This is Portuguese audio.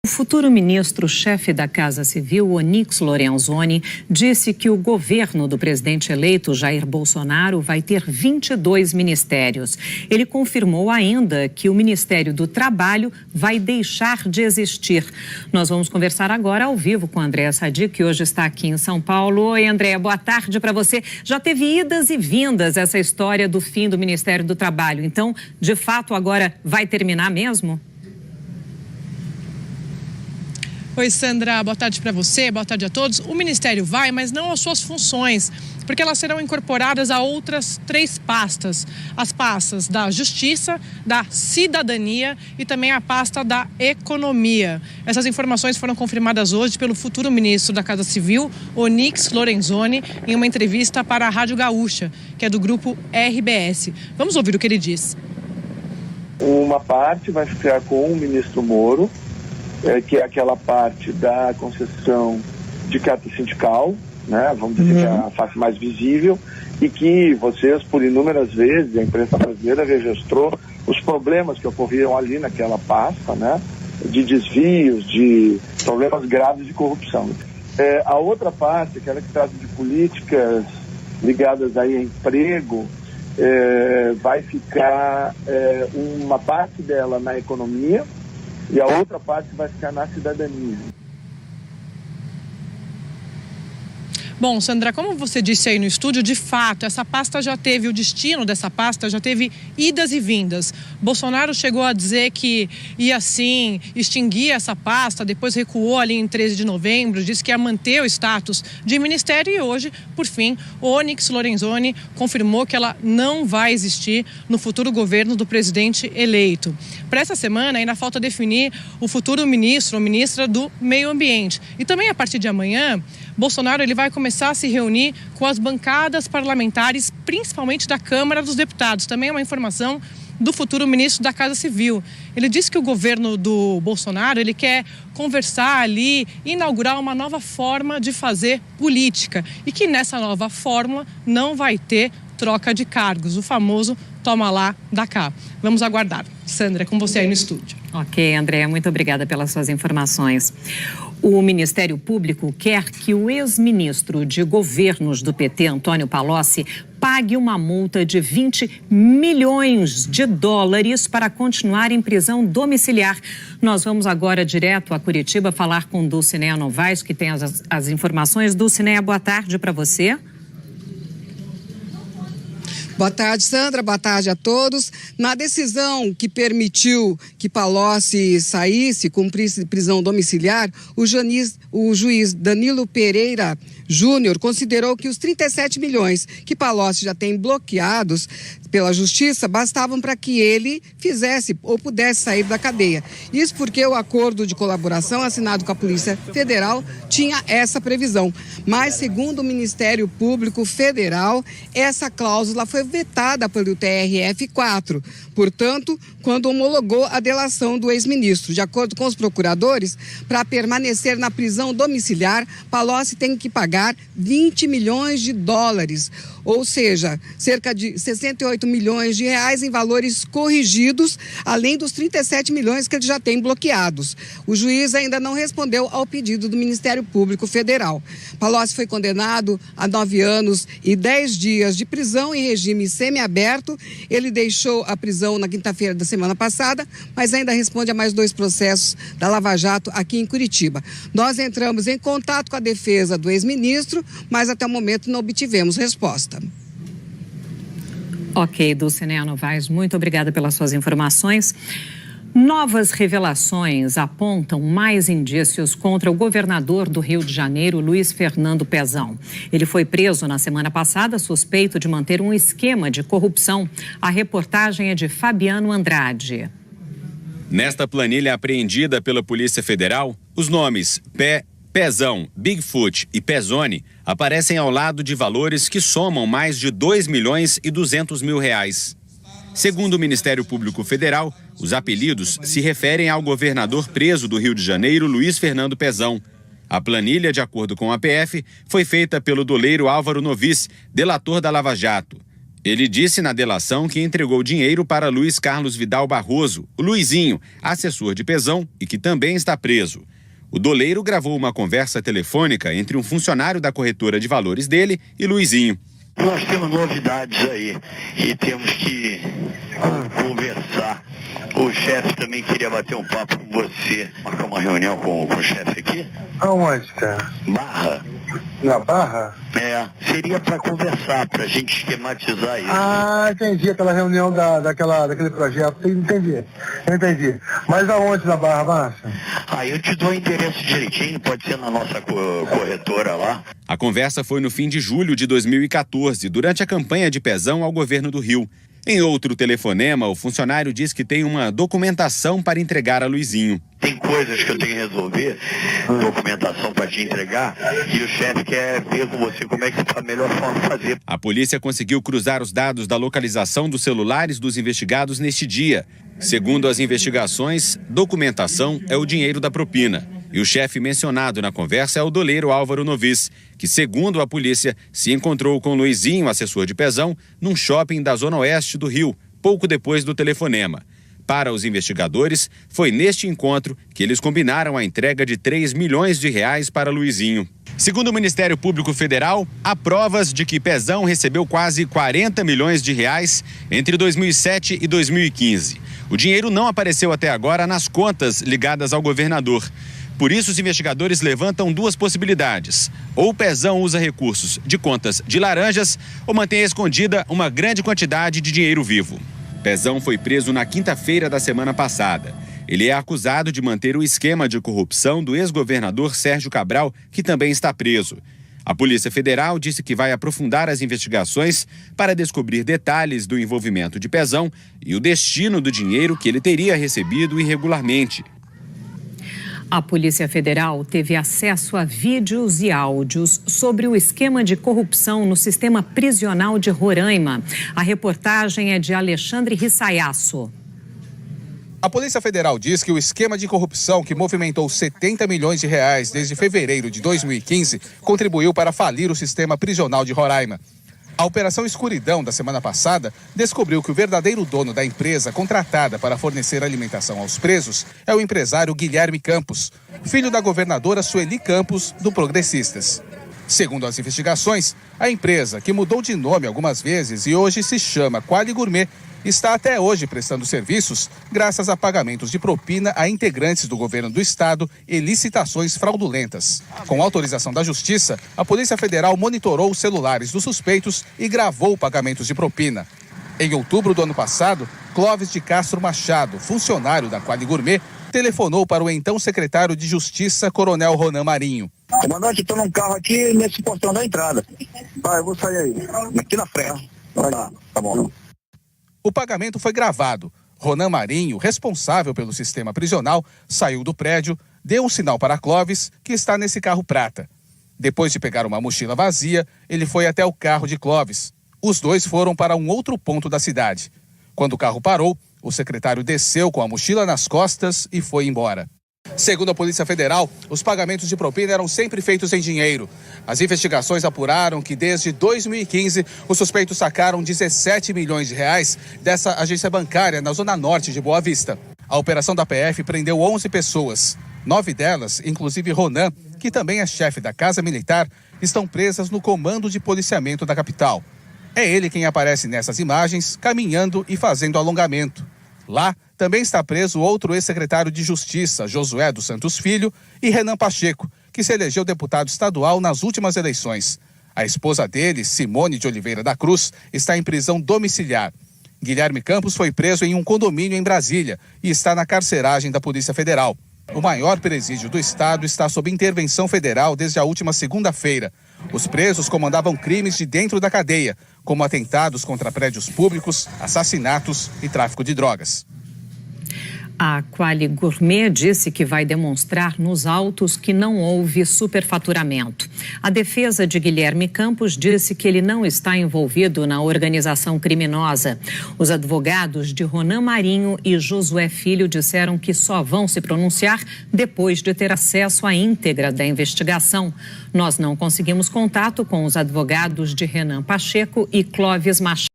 O futuro ministro-chefe da Casa Civil, Onyx Lorenzoni, disse que o governo do presidente eleito Jair Bolsonaro vai ter 22 ministérios. Ele confirmou ainda que o Ministério do Trabalho vai deixar de existir. Nós vamos conversar agora ao vivo com a Andréa Sadi, que hoje está aqui em São Paulo. Oi, Andréa, boa tarde para você. Já teve idas e vindas essa história do fim do Ministério do Trabalho. Então, de fato, agora vai terminar mesmo? Oi, Sandra, boa tarde para você, boa tarde a todos. O Ministério vai, mas não as suas funções, porque elas serão incorporadas a outras 3 pastas. As pastas da Justiça, da Cidadania e também a pasta da Economia. Essas informações foram confirmadas hoje pelo futuro ministro da Casa Civil, Onyx Lorenzoni, em uma entrevista para a Rádio Gaúcha, que é do grupo RBS. Vamos ouvir o que ele diz. Uma parte vai ficar com o ministro Moro, que é aquela parte da concessão de carta sindical, né? Vamos dizer que é a face mais visível, e que vocês, por inúmeras vezes, a imprensa brasileira registrou os problemas que ocorriam ali naquela pasta, né? De desvios, de problemas graves de corrupção. A outra parte, aquela que trata de políticas ligadas aí a emprego, vai ficar uma parte dela na economia, e a outra parte vai ficar na cidadania. Bom, Sandra, como você disse aí no estúdio, de fato, essa pasta já teve, o destino dessa pasta já teve idas e vindas. Bolsonaro chegou a dizer que ia sim extinguir essa pasta, depois recuou ali em 13 de novembro, disse que ia manter o status de ministério e hoje, por fim, o Onyx Lorenzoni confirmou que ela não vai existir no futuro governo do presidente eleito. Para essa semana ainda falta definir o futuro ministro ou ministra do Meio Ambiente. E também a partir de amanhã, Bolsonaro ele vai começar a se reunir com as bancadas parlamentares, principalmente da Câmara dos Deputados. Também é uma informação do futuro ministro da Casa Civil. Ele disse que o governo do Bolsonaro ele quer conversar ali, inaugurar uma nova forma de fazer política e que nessa nova fórmula não vai ter troca de cargos, o famoso toma lá, dá cá. Vamos aguardar. Sandra, é com você aí no estúdio. Ok, Andréa, muito obrigada pelas suas informações. O Ministério Público quer que o ex-ministro de governos do PT, Antônio Palocci, pague uma multa de 20 milhões de dólares para continuar em prisão domiciliar. Nós vamos agora direto a Curitiba falar com Dulcinea Novaes, que tem as informações. Dulcinea, boa tarde para você. Boa tarde, Sandra. Boa tarde a todos. Na decisão que permitiu que Palocci saísse, cumprisse prisão domiciliar, o juiz Danilo Pereira Júnior considerou que os 37 milhões que Palocci já tem bloqueados pela Justiça bastavam para que ele fizesse ou pudesse sair da cadeia. Isso porque o acordo de colaboração assinado com a Polícia Federal tinha essa previsão. Mas, segundo o Ministério Público Federal, essa cláusula foi vetada pelo TRF4. Portanto, quando homologou a delação do ex-ministro. De acordo com os procuradores, para permanecer na prisão domiciliar, Palocci tem que pagar 20 milhões de dólares, ou seja, cerca de 68 milhões de reais em valores corrigidos, além dos 37 milhões que ele já tem bloqueados. O juiz ainda não respondeu ao pedido do Ministério Público Federal. Palocci foi condenado a 9 anos e 10 dias de prisão em regime semiaberto. Ele deixou a prisão na quinta-feira da semana passada, mas ainda responde a mais 2 processos da Lava Jato aqui em Curitiba. Nós entramos em contato com a defesa do ex-ministro, mas até o momento não obtivemos resposta. Ok, Dulcinea Novaes, muito obrigada pelas suas informações. Novas revelações apontam mais indícios contra o governador do Rio de Janeiro, Luiz Fernando Pezão. Ele foi preso na semana passada, suspeito de manter um esquema de corrupção. A reportagem é de Fabiano Andrade. Nesta planilha apreendida pela Polícia Federal, os nomes Pezão, Bigfoot e Pezone aparecem ao lado de valores que somam mais de 2 milhões e 200 mil reais. Segundo o Ministério Público Federal, os apelidos se referem ao governador preso do Rio de Janeiro, Luiz Fernando Pezão. A planilha, de acordo com a PF, foi feita pelo doleiro Álvaro Novis, delator da Lava Jato. Ele disse na delação que entregou dinheiro para Luiz Carlos Vidal Barroso, o Luizinho, assessor de Pezão e que também está preso. O doleiro gravou uma conversa telefônica entre um funcionário da corretora de valores dele e Luizinho. Nós temos novidades aí e temos que conversar. O chefe também queria bater um papo com você. Marcar uma reunião com o chefe aqui? Aonde, cara? Barra. Na Barra? É, seria para conversar, para a gente esquematizar isso. Ah, entendi, aquela reunião daquele projeto, entendi. Mas aonde na Barra, Márcia? Eu te dou o endereço direitinho, pode ser na nossa corretora lá. A conversa foi no fim de julho de 2014, durante a campanha de Pezão ao governo do Rio. Em outro telefonema, o funcionário diz que tem uma documentação para entregar a Luizinho. Tem coisas que eu tenho que resolver, documentação para te entregar, e o chefe quer ver com você como é que está a melhor forma de fazer. A polícia conseguiu cruzar os dados da localização dos celulares dos investigados neste dia. Segundo as investigações, documentação é o dinheiro da propina. E o chefe mencionado na conversa é o doleiro Álvaro Novis, que, segundo a polícia, se encontrou com Luizinho, assessor de Pezão, num shopping da zona oeste do Rio, pouco depois do telefonema. Para os investigadores, foi neste encontro que eles combinaram a entrega de 3 milhões de reais para Luizinho. Segundo o Ministério Público Federal, há provas de que Pezão recebeu quase 40 milhões de reais entre 2007 e 2015. O dinheiro não apareceu até agora nas contas ligadas ao governador. Por isso, os investigadores levantam duas possibilidades. Ou Pezão usa recursos de contas de laranjas ou mantém escondida uma grande quantidade de dinheiro vivo. Pezão foi preso na quinta-feira da semana passada. Ele é acusado de manter o esquema de corrupção do ex-governador Sérgio Cabral, que também está preso. A Polícia Federal disse que vai aprofundar as investigações para descobrir detalhes do envolvimento de Pezão e o destino do dinheiro que ele teria recebido irregularmente. A Polícia Federal teve acesso a vídeos e áudios sobre o esquema de corrupção no sistema prisional de Roraima. A reportagem é de Alexandre Rissaiasso. A Polícia Federal diz que o esquema de corrupção que movimentou 70 milhões de reais desde fevereiro de 2015 contribuiu para falir o sistema prisional de Roraima. A Operação Escuridão da semana passada descobriu que o verdadeiro dono da empresa contratada para fornecer alimentação aos presos é o empresário Guilherme Campos, filho da governadora Sueli Campos, do Progressistas. Segundo as investigações, a empresa, que mudou de nome algumas vezes e hoje se chama Quali Gourmet, está até hoje prestando serviços graças a pagamentos de propina a integrantes do governo do estado e licitações fraudulentas. Com autorização da Justiça, a Polícia Federal monitorou os celulares dos suspeitos e gravou pagamentos de propina. Em outubro do ano passado, Clóvis de Castro Machado, funcionário da Quali Gourmet, telefonou para o então secretário de Justiça, Coronel Ronan Marinho. Comandante, estou num carro aqui nesse portão da entrada. Eu vou sair aí, aqui na frente. Tá bom. O pagamento foi gravado. Ronan Marinho, responsável pelo sistema prisional, saiu do prédio, deu um sinal para Clóvis, que está nesse carro prata. Depois de pegar uma mochila vazia, ele foi até o carro de Clóvis. Os dois foram para um outro ponto da cidade. Quando o carro parou, o secretário desceu com a mochila nas costas e foi embora. Segundo a Polícia Federal, os pagamentos de propina eram sempre feitos em dinheiro. As investigações apuraram que desde 2015 os suspeitos sacaram 17 milhões de reais dessa agência bancária na zona norte de Boa Vista. A operação da PF prendeu 11 pessoas. 9 delas, inclusive Ronan, que também é chefe da Casa Militar, estão presas no comando de policiamento da capital. É ele quem aparece nessas imagens, caminhando e fazendo alongamento. Lá também está preso outro ex-secretário de Justiça, Josué dos Santos Filho, e Renan Pacheco, que se elegeu deputado estadual nas últimas eleições. A esposa dele, Simone de Oliveira da Cruz, está em prisão domiciliar. Guilherme Campos foi preso em um condomínio em Brasília e está na carceragem da Polícia Federal. O maior presídio do estado está sob intervenção federal desde a última segunda-feira. Os presos comandavam crimes de dentro da cadeia, como atentados contra prédios públicos, assassinatos e tráfico de drogas. A Quali Gourmet disse que vai demonstrar nos autos que não houve superfaturamento. A defesa de Guilherme Campos disse que ele não está envolvido na organização criminosa. Os advogados de Ronan Marinho e Josué Filho disseram que só vão se pronunciar depois de ter acesso à íntegra da investigação. Nós não conseguimos contato com os advogados de Renan Pacheco e Clóvis Machado.